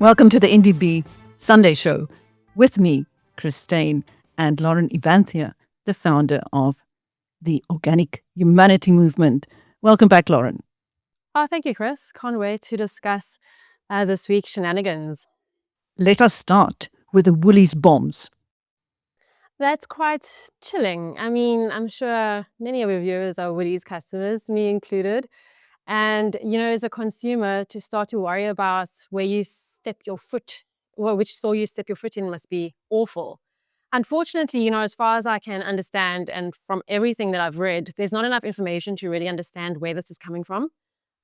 Welcome to the NdB Sunday Show with me, Christine, and Lauren Evanthia, the founder of the Organic Humanity Movement. Welcome back, Lauren. Oh, thank you, Chris. Can't wait to discuss this week's shenanigans. Let us start with the Woolies bombs. That's quite chilling. I mean, I'm sure many of your viewers are Woolies customers, me included. And, as a consumer, to start to worry about where you step your foot, or which store you step your foot in must be awful. Unfortunately, as far as I can understand, and from everything that I've read, there's not enough information to really understand where this is coming from.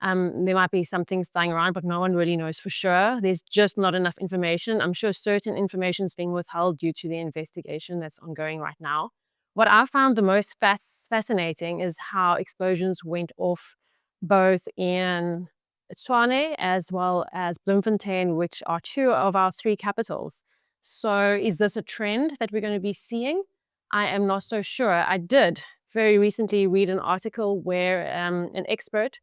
There might be some things dying around, but no one really knows for sure. There's just not enough information. I'm sure certain information is being withheld due to the investigation that's ongoing right now. What I found the most fascinating is how explosions went off both in Tshwane as well as Bloemfontein, which are two of our three capitals. So is this a trend that we're going to be seeing? I am not so sure. I did very recently read an article where an expert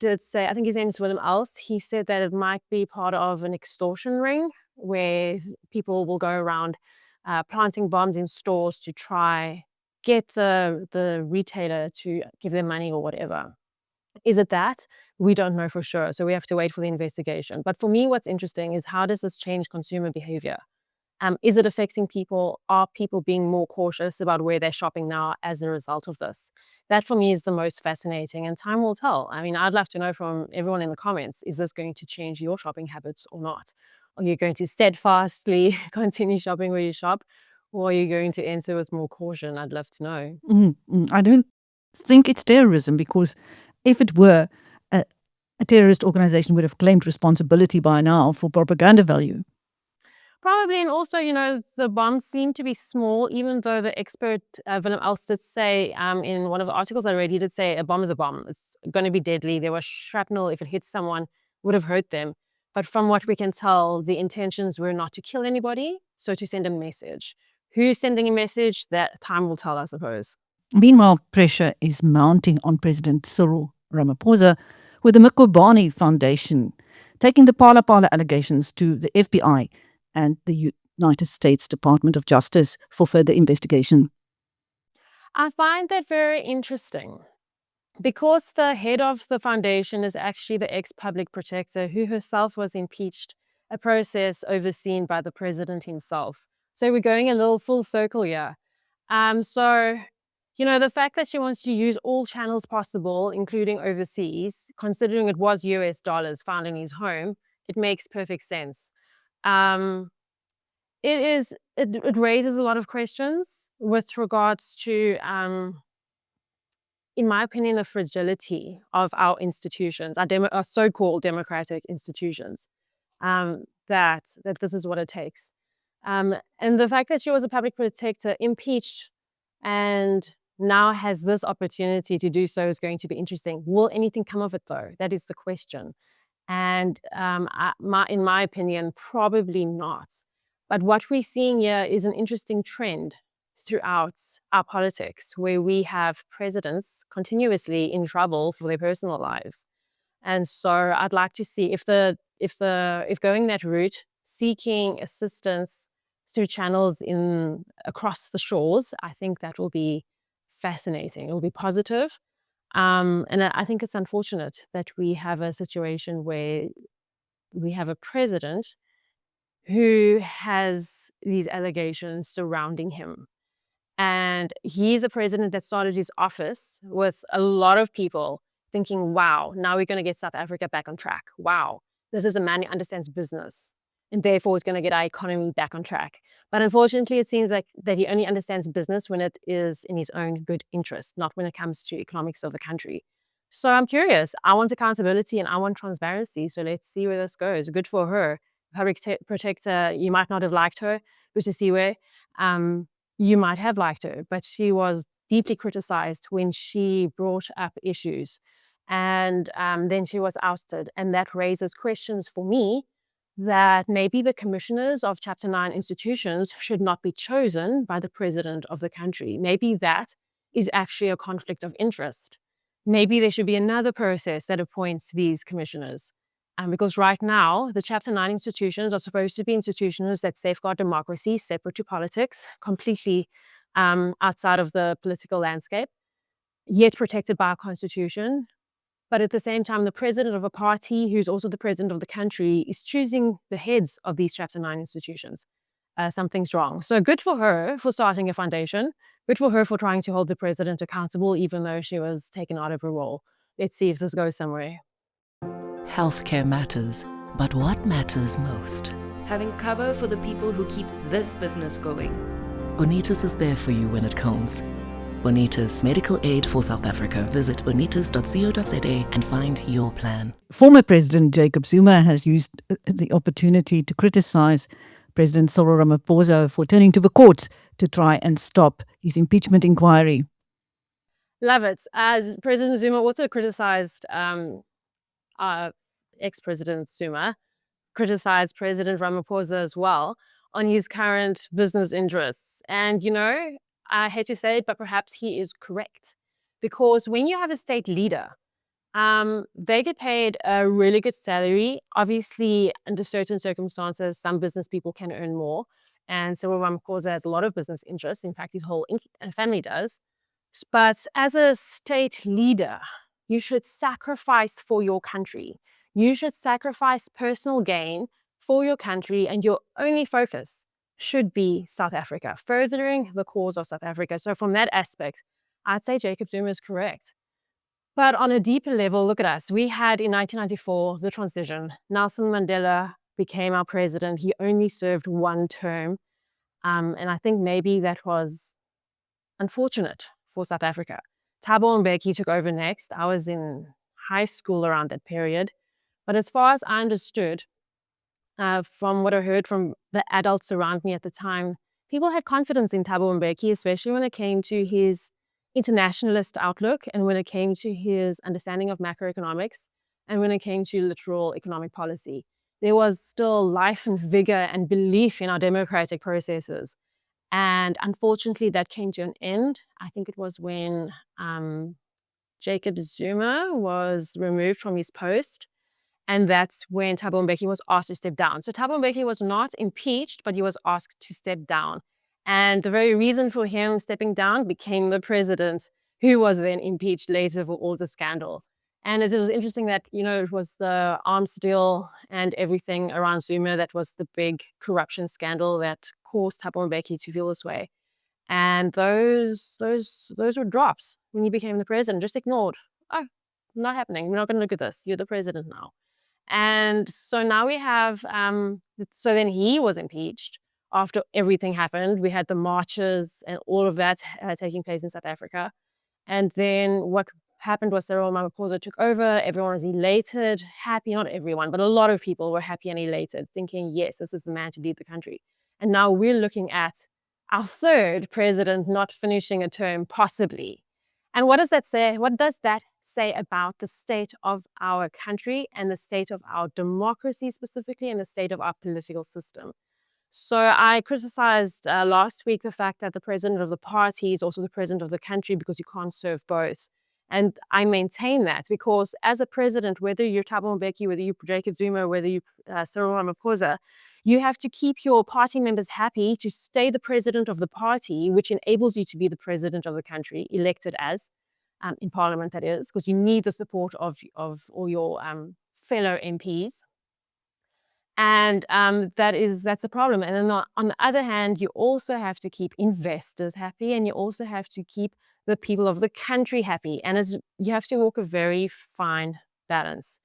did say, I think his name is Willem Els, he said that it might be part of an extortion ring where people will go around planting bombs in stores to try get the retailer to give them money or whatever. Is it that? We don't know for sure. So we have to wait for the investigation. But for me, what's interesting is how does this change consumer behavior? Is it affecting people? Are people being more cautious about where they're shopping now as a result of this? That for me is the most fascinating, and time will tell. I mean, I'd love to know from everyone in the comments, is this going to change your shopping habits or not? Are you going to steadfastly continue shopping where you shop, or are you going to enter with more caution? I'd love to know. I don't think it's terrorism, because if it were, a terrorist organization would have claimed responsibility by now for propaganda value. Probably, and also, the bombs seem to be small, even though the expert, Willem Els, did say in one of the articles I read, he did say a bomb is a bomb. It's going to be deadly. There was shrapnel, if it hits someone, would have hurt them. But from what we can tell, the intentions were not to kill anybody, so to send a message. Who's sending a message? That time will tell, I suppose. Meanwhile, pressure is mounting on President Cyril Ramaphosa, with the Mkhwanazi Foundation taking the Phala Phala allegations to the FBI and the United States Department of Justice for further investigation. I find that very interesting because the head of the foundation is actually the ex-public protector who herself was impeached, a process overseen by the president himself. So we're going a little full circle here. The fact that she wants to use all channels possible, including overseas, considering it was US dollars found in his home, it makes perfect sense. It raises a lot of questions with regards to, in my opinion, the fragility of our institutions, our so-called democratic institutions, that this is what it takes. And the fact that she was a public protector, impeached, and now has this opportunity to do so is going to be interesting. Will anything come of it, though? That is the question. And in my opinion, probably not. But what we're seeing here is an interesting trend throughout our politics, where we have presidents continuously in trouble for their personal lives. And so I'd like to see if going that route, seeking assistance through channels across the shores, I think that will be fascinating. It will be positive. And I think it's unfortunate that we have a situation where we have a president who has these allegations surrounding him. And he's a president that started his office with a lot of people thinking, wow, now we're going to get South Africa back on track. Wow, this is a man who understands business, and therefore is going to get our economy back on track. But unfortunately, it seems like that he only understands business when it is in his own good interest, not when it comes to economics of the country. So I'm curious. I want accountability and I want transparency. So let's see where this goes. Good for her. Public protector, you might not have liked her, but to see where you might have liked her, but she was deeply criticized when she brought up issues. And then she was ousted. And that raises questions for me that maybe the commissioners of Chapter 9 institutions should not be chosen by the president of the country. Maybe that is actually a conflict of interest. Maybe there should be another process that appoints these commissioners. Because right now, the Chapter 9 institutions are supposed to be institutions that safeguard democracy, separate to politics, completely outside of the political landscape, yet protected by our constitution. But at the same time, the president of a party, who's also the president of the country, is choosing the heads of these Chapter 9 institutions. Something's wrong. So good for her for starting a foundation. Good for her for trying to hold the president accountable, even though she was taken out of her role. Let's see if this goes somewhere. Healthcare matters, but what matters most? Having cover for the people who keep this business going. Bonitas is there for you when it counts. Bonitas, medical aid for South Africa. Visit bonitas.co.za and find your plan. Former President Jacob Zuma has used the opportunity to criticize President Cyril Ramaphosa for turning to the courts to try and stop his impeachment inquiry. Love it. As President Zuma also criticized ex-President Zuma, criticized President Ramaphosa as well on his current business interests. And, I hate to say it, but perhaps he is correct. Because when you have a state leader, they get paid a really good salary. Obviously, under certain circumstances, some business people can earn more. And Cyril Ramaphosa has a lot of business interests. In fact, his whole family does. But as a state leader, you should sacrifice for your country. You should sacrifice personal gain for your country, and your only focus should be South Africa, furthering the cause of South Africa. So from that aspect, I'd say Jacob Zuma is correct. But on a deeper level, look at us. We had in 1994 the transition. Nelson Mandela became our president. He only served one term. And I think maybe that was unfortunate for South Africa. Thabo Mbeki took over next. I was in high school around that period. But as far as I understood, from what I heard from the adults around me at the time, people had confidence in Thabo Mbeki, especially when it came to his internationalist outlook and when it came to his understanding of macroeconomics and when it came to literal economic policy. There was still life and vigor and belief in our democratic processes. And unfortunately, that came to an end. I think it was when Jacob Zuma was removed from his post. And that's when Thabo Mbeki was asked to step down. So Thabo Mbeki was not impeached, but he was asked to step down. And the very reason for him stepping down became the president, who was then impeached later for all the scandal. And it was interesting that, it was the arms deal and everything around Zuma that was the big corruption scandal that caused Thabo Mbeki to feel this way. And those were drops when he became the president, just ignored. Oh, not happening. We're not going to look at this. You're the president now. And so now we have, so then he was impeached after everything happened. We had the marches and all of that taking place in South Africa. And then what happened was Cyril Ramaphosa took over. Everyone was elated, happy, not everyone, but a lot of people were happy and elated, thinking, yes, this is the man to lead the country. And now we're looking at our third president not finishing a term, possibly. And what does that say? What does that say about the state of our country and the state of our democracy specifically and the state of our political system? So I criticized last week the fact that the president of the party is also the president of the country because you can't serve both. And I maintain that because as a president, whether you're Thabo Mbeki, whether you're Jacob Zuma, whether you're Cyril Ramaphosa, you have to keep your party members happy to stay the president of the party, which enables you to be the president of the country, elected as, in parliament that is, because you need the support of all your fellow MPs. And that's a problem. And then on the other hand, you also have to keep investors happy and you also have to keep the people of the country happy. And you have to walk a very fine balance.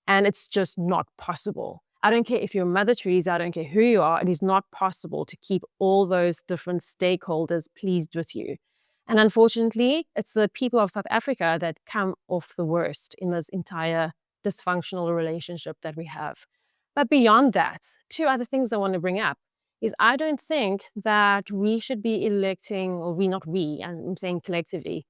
And it's just not possible. I don't care if you're Mother Teresa, I don't care who you are, it is not possible to keep all those different stakeholders pleased with you. And unfortunately, it's the people of South Africa that come off the worst in this entire dysfunctional relationship that we have. But beyond that, two other things I want to bring up is I don't think that we should be electing, or I'm saying collectively,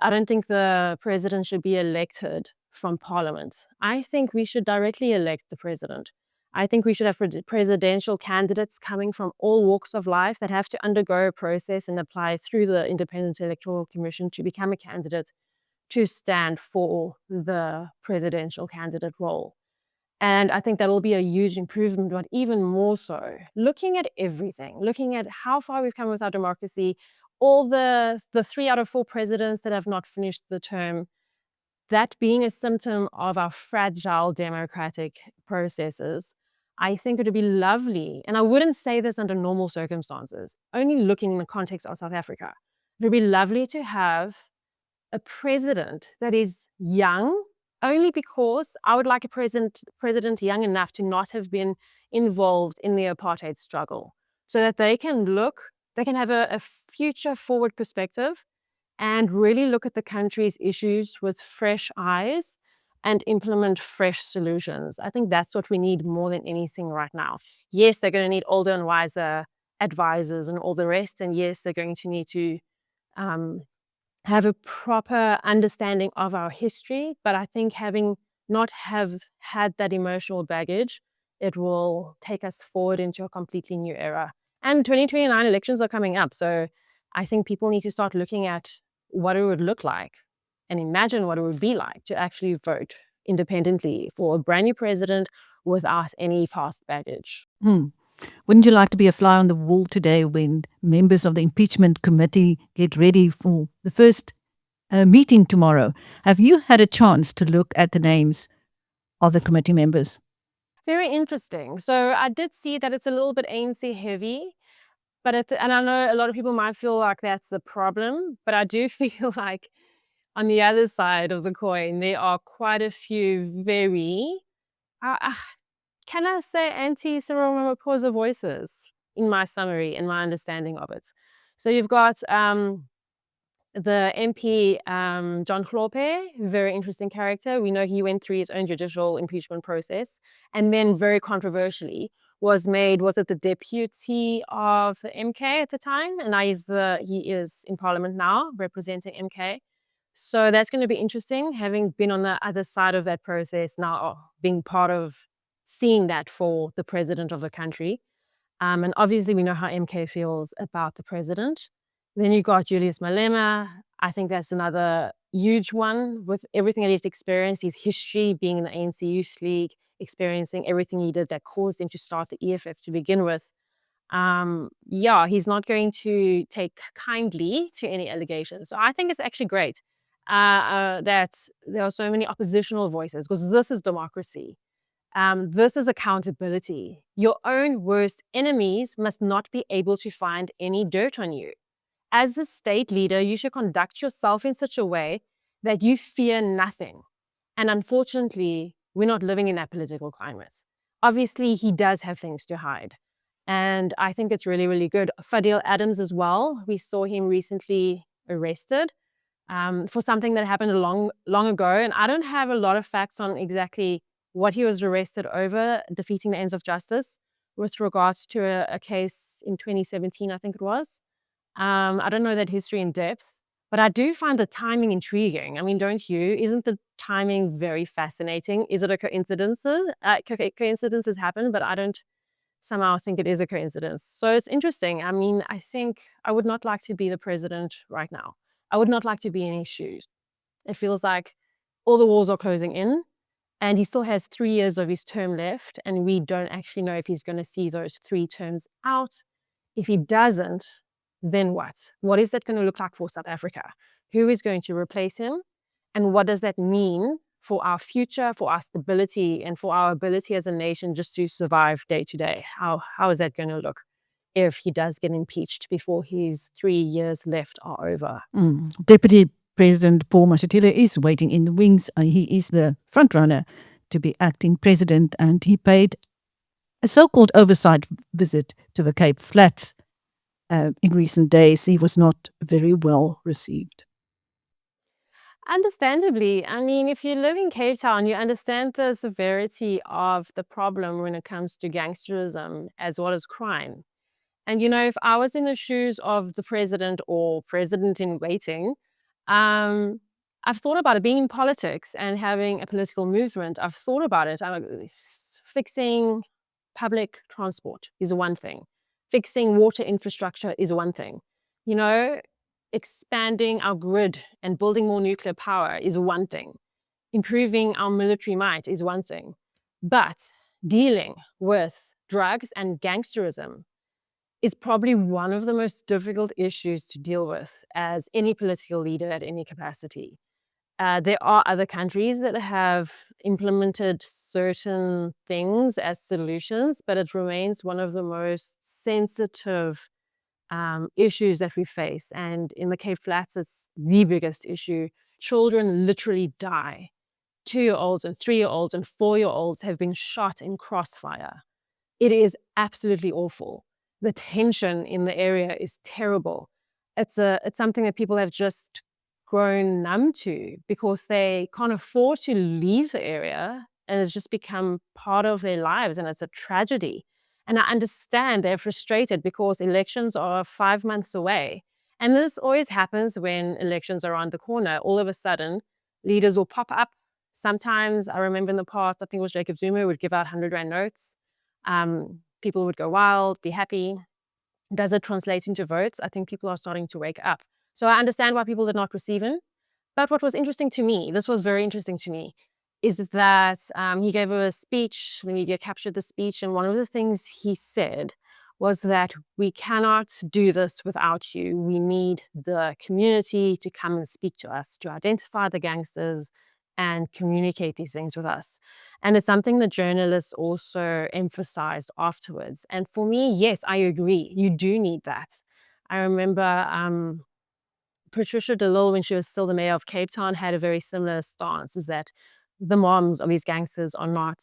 I don't think the president should be elected from parliament. I think we should directly elect the president. I think we should have presidential candidates coming from all walks of life that have to undergo a process and apply through the Independent Electoral Commission to become a candidate to stand for the presidential candidate role. And I think that will be a huge improvement, but even more so, looking at everything, looking at how far we've come with our democracy, all the 3 out of 4 presidents that have not finished the term, that being a symptom of our fragile democratic processes, I think it would be lovely, and I wouldn't say this under normal circumstances, only looking in the context of South Africa, it would be lovely to have a president that is young, only because I would like a president young enough to not have been involved in the apartheid struggle, so that they can have a future forward perspective and really look at the country's issues with fresh eyes and implement fresh solutions. I think that's what we need more than anything right now. Yes, they're going to need older and wiser advisors and all the rest. And yes, they're going to need to have a proper understanding of our history. But I think having not have had that emotional baggage, it will take us forward into a completely new era. And 2029 elections are coming up. So I think people need to start looking at what it would look like and imagine what it would be like to actually vote independently for a brand new president without any past baggage. Wouldn't you like to be a fly on the wall today when members of the impeachment committee get ready for the first meeting tomorrow? Have you had a chance to look at the names of the committee members? Very interesting. So I did see that it's a little bit ANC heavy, but and I know a lot of people might feel like that's a problem, but I do feel like on the other side of the coin, there are quite a few very, can I say, anti-Cyril Ramaphosa voices in my summary, in my understanding of it. So you've got the MP, John Hlophe, very interesting character. We know he went through his own judicial impeachment process, and then very controversially was it the deputy of the MK at the time? And now he is in parliament now, representing MK. So that's going to be interesting, having been on the other side of that process now, being part of seeing that for the president of the country. And obviously we know how MK feels about the president. Then you got Julius Malema. I think that's another huge one with everything that he's experienced, his history being in the ANC Youth League, experiencing everything he did that caused him to start the EFF to begin with. He's not going to take kindly to any allegations. So I think it's actually great that there are so many oppositional voices, because this is democracy. This is accountability. Your own worst enemies must not be able to find any dirt on you. As a state leader, you should conduct yourself in such a way that you fear nothing. And unfortunately, we're not living in that political climate. Obviously, he does have things to hide. And I think it's really, really good. Fadil Adams as well. We saw him recently arrested for something that happened long ago. And I don't have a lot of facts on exactly what he was arrested over, defeating the ends of justice, with regards to a case in 2017, I think it was. I don't know that history in depth, but I do find the timing intriguing. I mean, don't you? Isn't the timing very fascinating? Is it a coincidence? Coincidences happen, but I don't somehow think it is a coincidence. So it's interesting. I mean, I think I would not like to be the president right now. I would not like to be in his shoes. It feels like all the walls are closing in, and he still has 3 years of his term left, and we don't actually know if he's going to see those 3 terms out. If he doesn't, then what? What is that going to look like for South Africa? Who is going to replace him? And what does that mean for our future, for our stability, and for our ability as a nation just to survive day to day? How is that going to look if he does get impeached before his 3 years left are over? Deputy President Paul Mashatile is waiting in the wings. He is the front runner to be acting president, and he paid a so-called oversight visit to the Cape Flats in recent days. He was not very well received. Understandably. I mean, if you live in Cape Town, you understand the severity of the problem when it comes to gangsterism as well as crime. And, if I was in the shoes of the president or president in waiting, I've thought about it, being in politics and having a political movement. I've thought about it. Fixing public transport is one thing. Fixing water infrastructure is one thing. Expanding our grid and building more nuclear power is one thing. Improving our military might is one thing. But dealing with drugs and gangsterism is probably one of the most difficult issues to deal with as any political leader at any capacity. There are other countries that have implemented certain things as solutions, but it remains one of the most sensitive issues that we face. And in the Cape Flats, it's the biggest issue. Children literally die. 2-year-olds and 3-year-olds and 4-year-olds have been shot in crossfire. It is absolutely awful. The tension in the area is terrible. It's something that people have just grown numb to because they can't afford to leave the area, and it's just become part of their lives, and it's a tragedy. And I understand they're frustrated because elections are 5 months away. And this always happens when elections are around the corner. All of a sudden, leaders will pop up. Sometimes, I remember in the past, I think it was Jacob Zuma would give out 100 Rand notes. People would go wild, be happy. Does it translate into votes? I think people are starting to wake up. So I understand why people did not receive him. But what was interesting to me, this was very interesting to me, is that he gave a speech, the media captured the speech, and one of the things he said was that we cannot do this without you. We need the community to come and speak to us, to identify the gangsters and communicate these things with us. And it's something the journalists also emphasized afterwards. And for me, yes, I agree. You do need that. I remember Patricia de Lille, when she was still the mayor of Cape Town, had a very similar stance, is that the moms of these gangsters are not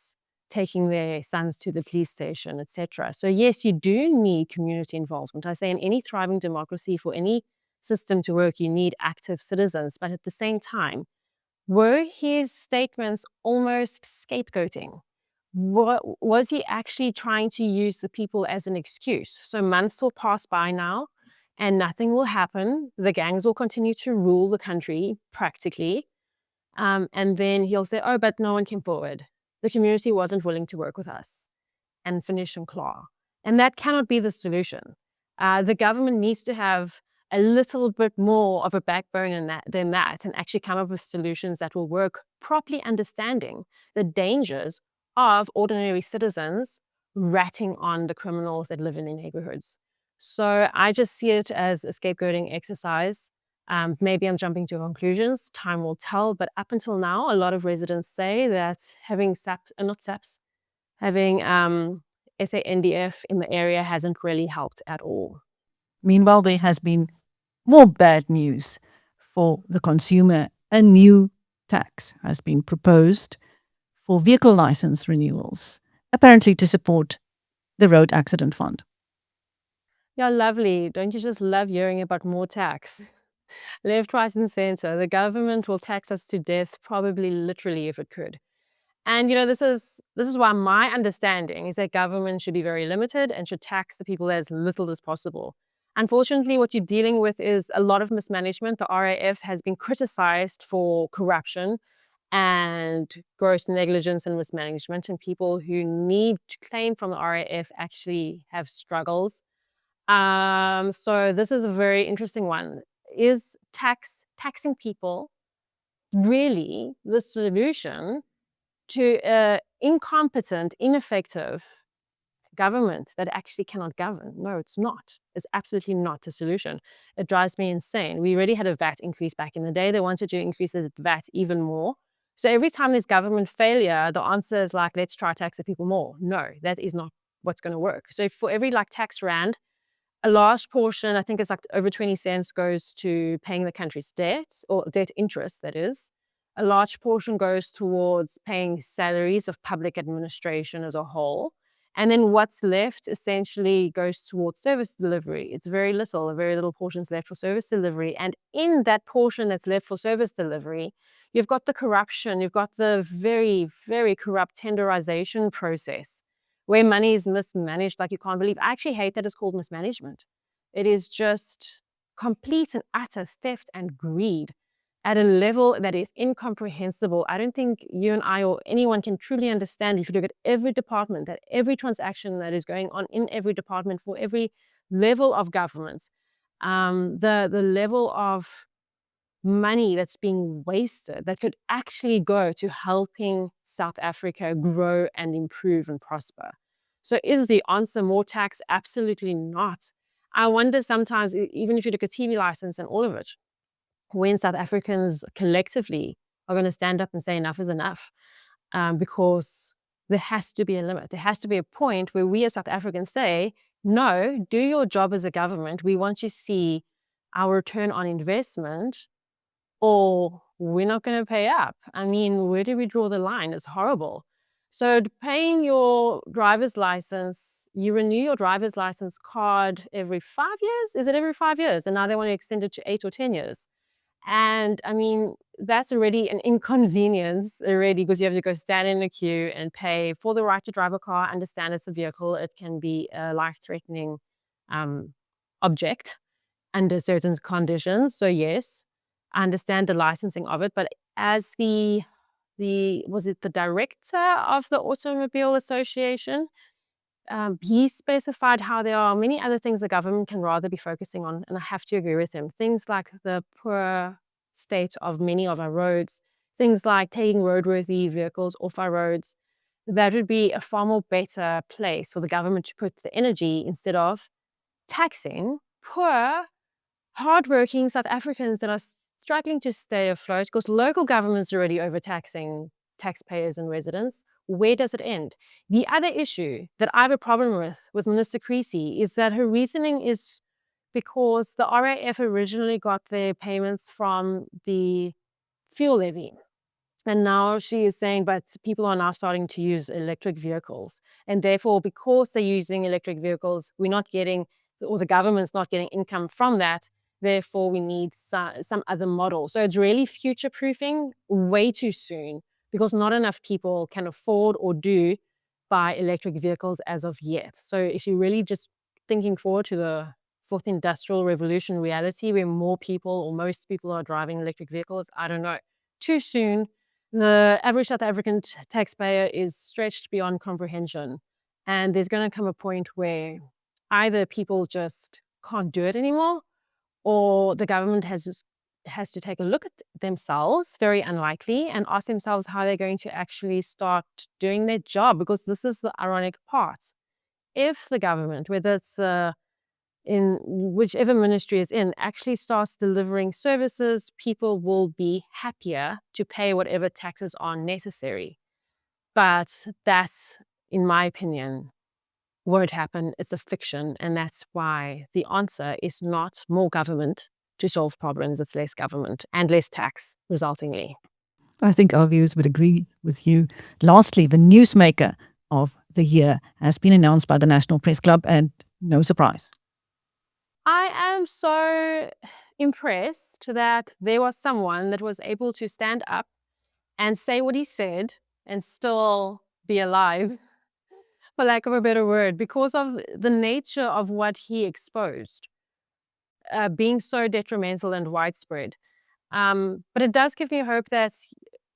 taking their sons to the police station, etc. So yes, you do need community involvement. I say in any thriving democracy, for any system to work, you need active citizens. But at the same time, were his statements almost scapegoating? Was he actually trying to use the people as an excuse? So months will pass by now and nothing will happen. The gangs will continue to rule the country practically. And then he'll say, oh, but no one came forward. The community wasn't willing to work with us, and finish and claw. And that cannot be the solution. The government needs to have a little bit more of a backbone than that and actually come up with solutions that will work, properly understanding the dangers of ordinary citizens ratting on the criminals that live in their neighborhoods. So I just see it as a scapegoating exercise. Maybe I'm jumping to conclusions. Time will tell. But up until now, a lot of residents say that having having SANDF in the area hasn't really helped at all. Meanwhile, there has been more bad news for the consumer. A new tax has been proposed for vehicle license renewals, apparently to support the Road Accident Fund. Yeah, lovely. Don't you just love hearing about more tax? Left, right, and center. The government will tax us to death, probably literally if it could. And this is why my understanding is that government should be very limited and should tax the people as little as possible. Unfortunately, what you're dealing with is a lot of mismanagement. The RAF has been criticized for corruption and gross negligence and mismanagement, and people who need to claim from the RAF actually have struggles. So this is a very interesting one. Is taxing people really the solution to an incompetent, ineffective government that actually cannot govern? No, it's not. It's absolutely not the solution. It drives me insane. We already had a VAT increase back in the day. They wanted to increase the VAT even more. So every time there's government failure, the answer is like, let's try tax the people more. No, that is not what's going to work. So for every tax rand, a large portion, I think it's over 20 cents, goes to paying the country's debt, or debt interest, that is. A large portion goes towards paying salaries of public administration as a whole. And then what's left essentially goes towards service delivery. It's very little, a very little portion is left for service delivery. And in that portion that's left for service delivery, you've got the corruption, you've got the very, very corrupt tenderization process, where money is mismanaged like you can't believe. I actually hate that it's called mismanagement. It is just complete and utter theft and greed at a level that is incomprehensible. I don't think you and I or anyone can truly understand if you look at every department, at every transaction that is going on in every department for every level of government, the level of money that's being wasted that could actually go to helping South Africa grow and improve and prosper. So is the answer more tax? Absolutely not. I wonder sometimes, even if you look at TV license and all of it, when South Africans collectively are going to stand up and say enough is enough, because there has to be a limit. There has to be a point where we as South Africans say, no, do your job as a government. We want to see our return on investment, or we're not going to pay up. I mean, where do we draw the line? It's horrible. So paying your driver's license, you renew your driver's license card every 5 years? Is it every 5 years? And now they want to extend it to 8 or 10 years. And I mean, that's already an inconvenience already, because you have to go stand in a queue and pay for the right to drive a car. Understand it's a vehicle. It can be a life-threatening object under certain conditions. So yes, I understand the licensing of it, but as the was it the director of the Automobile Association, he specified how there are many other things the government can rather be focusing on, and I have to agree with him. Things like the poor state of many of our roads, things like taking roadworthy vehicles off our roads. That would be a far more better place for the government to put the energy, instead of taxing poor, hardworking South Africans that are struggling to stay afloat, because local governments are already overtaxing taxpayers and residents. Where does it end? The other issue that I have a problem with Minister Creasy, is that her reasoning is because the RAF originally got their payments from the fuel levy. And now she is saying, but people are now starting to use electric vehicles. And therefore, because they're using electric vehicles, we're not getting, or the government's not getting income from that. Therefore, we need some other model. So it's really future-proofing way too soon, because not enough people can afford or do buy electric vehicles as of yet. So is she really just thinking forward to the fourth industrial revolution reality, where more people or most people are driving electric vehicles? I don't know. Too soon. The average South African taxpayer is stretched beyond comprehension. And there's going to come a point where either people just can't do it anymore, or the government has to take a look at themselves, very unlikely, and ask themselves how they're going to actually start doing their job. Because this is the ironic part. If the government, whether it's in whichever ministry is in, actually starts delivering services, people will be happier to pay whatever taxes are necessary. But that's, in my opinion, won't happen. It's a fiction. And that's why the answer is not more government to solve problems. It's less government and less tax, resultingly. I think our viewers would agree with you. Lastly, the newsmaker of the year has been announced by the National Press Club, and no surprise. I am so impressed that there was someone that was able to stand up and say what he said and still be alive, for lack of a better word, because of the nature of what he exposed, being so detrimental and widespread. But it does give me hope that,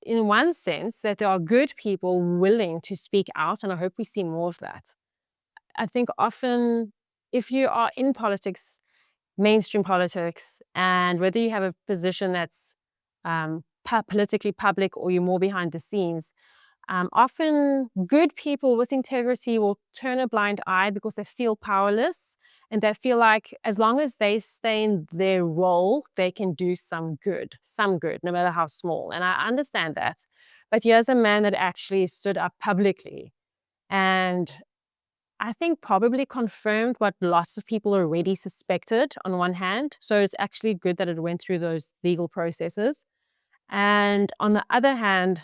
in one sense, that there are good people willing to speak out, and I hope we see more of that. I think often, if you are in politics, mainstream politics, and whether you have a position that's politically public or you're more behind the scenes, often good people with integrity will turn a blind eye because they feel powerless, and they feel like as long as they stay in their role, they can do some good, no matter how small. And I understand that. But here's a man that actually stood up publicly, and I think probably confirmed what lots of people already suspected on one hand. So it's actually good that it went through those legal processes. And on the other hand,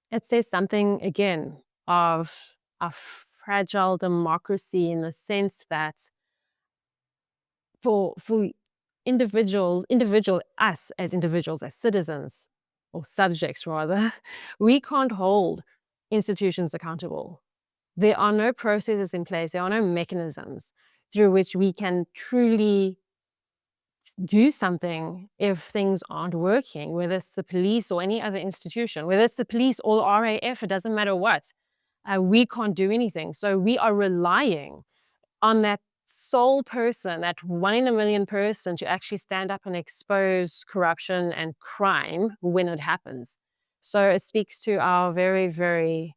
it says something again of a fragile democracy, in the sense that for us as individuals, as citizens, or subjects rather, we can't hold institutions accountable. There are no processes in place, there are no mechanisms through which we can truly do something if things aren't working, whether it's the police or any other institution, whether it's the police or the RAF, it doesn't matter what. We can't do anything. So we are relying on that sole person, that 1 in a million person to actually stand up and expose corruption and crime when it happens. So it speaks to our very, very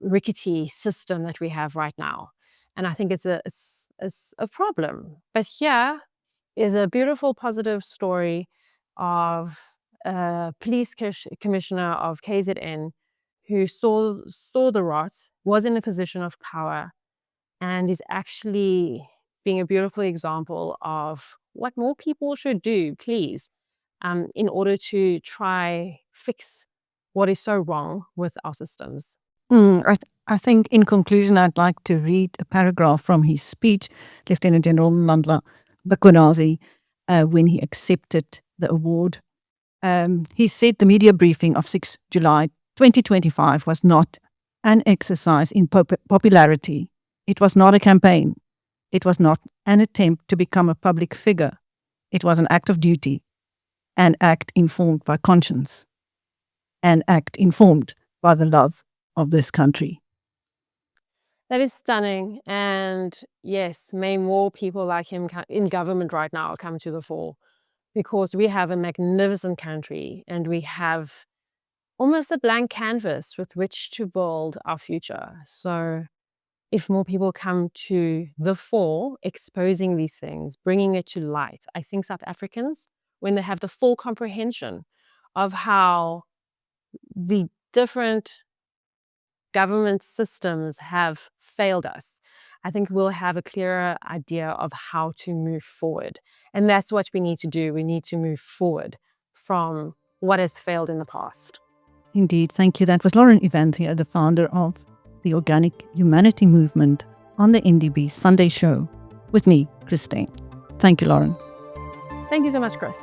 rickety system that we have right now. And I think it's a problem. But here is a beautiful, positive story of a police commissioner of KZN who saw the rot, was in a position of power, and is actually being a beautiful example of what more people should do, please, in order to try fix what is so wrong with our systems. I think in conclusion, I'd like to read a paragraph from his speech, Lieutenant General Mkhwanazi, when he accepted the award. He said the media briefing of 6 July 2025 was not an exercise in popularity. It was not a campaign. It was not an attempt to become a public figure. It was an act of duty, an act informed by conscience, an act informed by the love of this country. That is stunning. And yes, may more people like him in government right now come to the fore, because we have a magnificent country and we have almost a blank canvas with which to build our future. So if more people come to the fore, exposing these things, bringing it to light, I think South Africans, when they have the full comprehension of how the different government systems have failed us, I think we'll have a clearer idea of how to move forward. And that's what we need to do. We need to move forward from what has failed in the past. Indeed, thank you. That was Lauren Evanthia, the founder of the Organic Humanity Movement, on the NdB Sunday Show with me, Christine. Thank you, Lauren. Thank you so much, Chris.